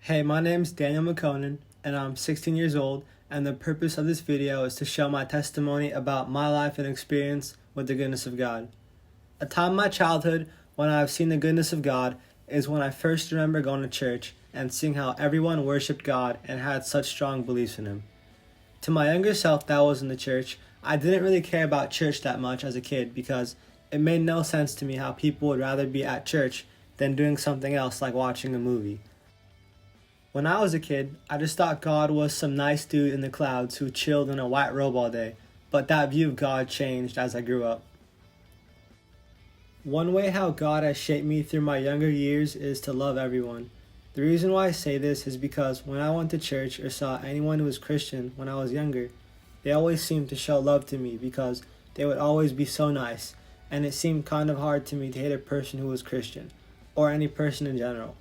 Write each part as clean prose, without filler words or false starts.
Hey, my name's Daniel McConan, and I'm 16 years old, and the purpose of this video is to show my testimony about my life and experience with the goodness of God. A time in my childhood when I've seen the goodness of God is when I first remember going to church and seeing how everyone worshiped God and had such strong beliefs in Him. To my younger self that was in the church, I didn't really care about church that much as a kid because it made no sense to me how people would rather be at church than doing something else like watching a movie. When I was a kid, I just thought God was some nice dude in the clouds who chilled in a white robe all day, but that view of God changed as I grew up. One way how God has shaped me through my younger years is to love everyone. The reason why I say this is because when I went to church or saw anyone who was Christian when I was younger, they always seemed to show love to me because they would always be so nice, and it seemed kind of hard to me to hate a person who was Christian, or any person in general.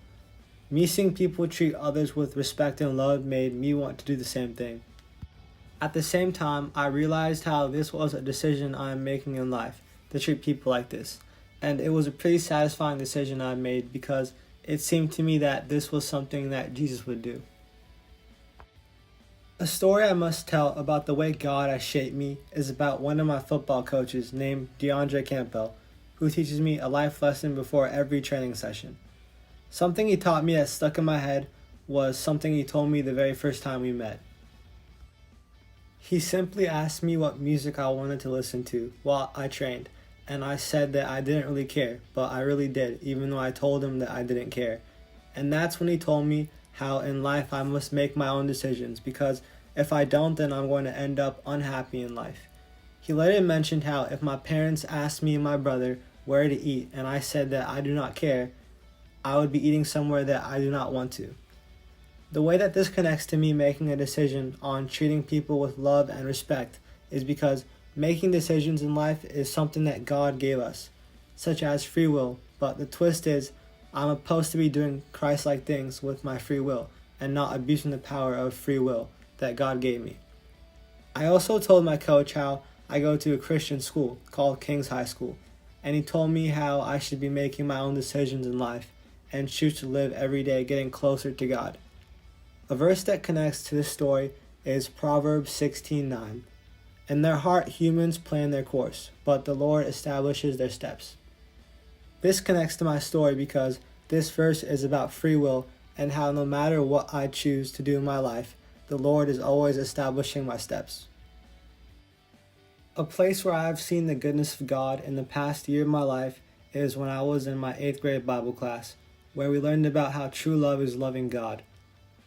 Me seeing people treat others with respect and love made me want to do the same thing. At the same time, I realized how this was a decision I am making in life, to treat people like this. And it was a pretty satisfying decision I made because it seemed to me that this was something that Jesus would do. A story I must tell about the way God has shaped me is about one of my football coaches named DeAndre Campbell, who teaches me a life lesson before every training session. Something he taught me that stuck in my head was something he told me the very first time we met. He simply asked me what music I wanted to listen to while I trained, and I said that I didn't really care, but I really did, even though I told him that I didn't care. And that's when he told me how in life I must make my own decisions, because if I don't, then I'm going to end up unhappy in life. He later mentioned how if my parents asked me and my brother where to eat, and I said that I do not care, I would be eating somewhere that I do not want to. The way that this connects to me making a decision on treating people with love and respect is because making decisions in life is something that God gave us, such as free will, but the twist is I'm supposed to be doing Christ-like things with my free will and not abusing the power of free will that God gave me. I also told my coach how I go to a Christian school called King's High School, and he told me how I should be making my own decisions in life and choose to live every day getting closer to God. A verse that connects to this story is Proverbs 16:9. In their heart humans plan their course, but the Lord establishes their steps. This connects to my story because this verse is about free will and how no matter what I choose to do in my life, the Lord is always establishing my steps. A place where I have seen the goodness of God in the past year of my life is when I was in my 8th grade Bible class, where we learned about how true love is loving God.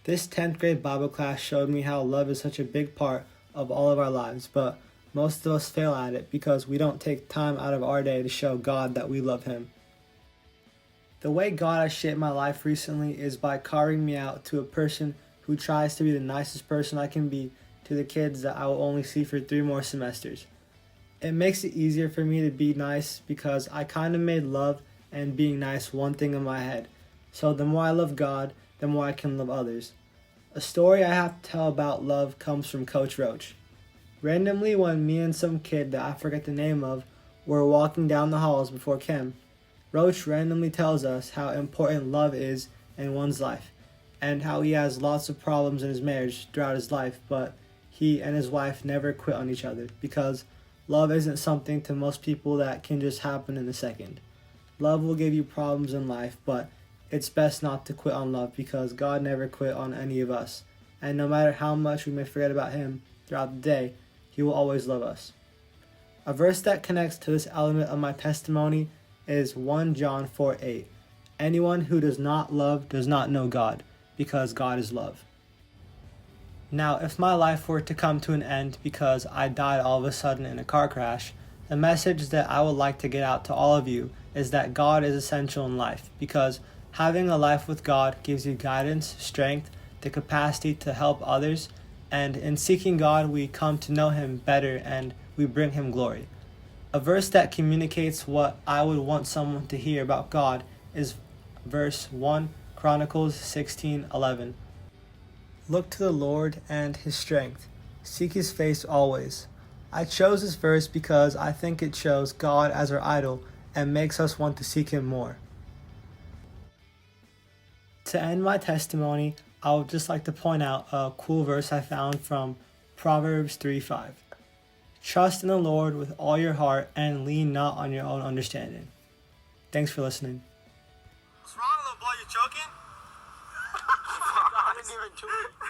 This 10th grade Bible class showed me how love is such a big part of all of our lives, but most of us fail at it because we don't take time out of our day to show God that we love Him. The way God has shaped my life recently is by carving me out to a person who tries to be the nicest person I can be to the kids that I will only see for 3 more semesters. It makes it easier for me to be nice because I kind of made love and being nice one thing in my head. So the more I love God, the more I can love others. A story I have to tell about love comes from Coach Roach. Randomly, when me and some kid that I forget the name of were walking down the halls before Chem, Roach randomly tells us how important love is in one's life, and how he has lots of problems in his marriage throughout his life, but he and his wife never quit on each other, because love isn't something to most people that can just happen in a second. Love will give you problems in life, but it's best not to quit on love because God never quit on any of us. And no matter how much we may forget about Him throughout the day, He will always love us. A verse that connects to this element of my testimony is 1 John 4:8. Anyone who does not love does not know God, because God is love. Now, if my life were to come to an end because I died all of a sudden in a car crash, the message that I would like to get out to all of you is that God is essential in life, because having a life with God gives you guidance, strength, the capacity to help others, and in seeking God we come to know Him better and we bring Him glory. A verse that communicates what I would want someone to hear about God is verse 1 Chronicles 16:11. Look to the Lord and His strength. Seek His face always. I chose this verse because I think it shows God as our idol and makes us want to seek Him more. To end my testimony, I would just like to point out a cool verse I found from Proverbs 3:5. Trust in the Lord with all your heart and lean not on your own understanding. Thanks for listening. What's wrong, little boy? You choking? I didn't even choke.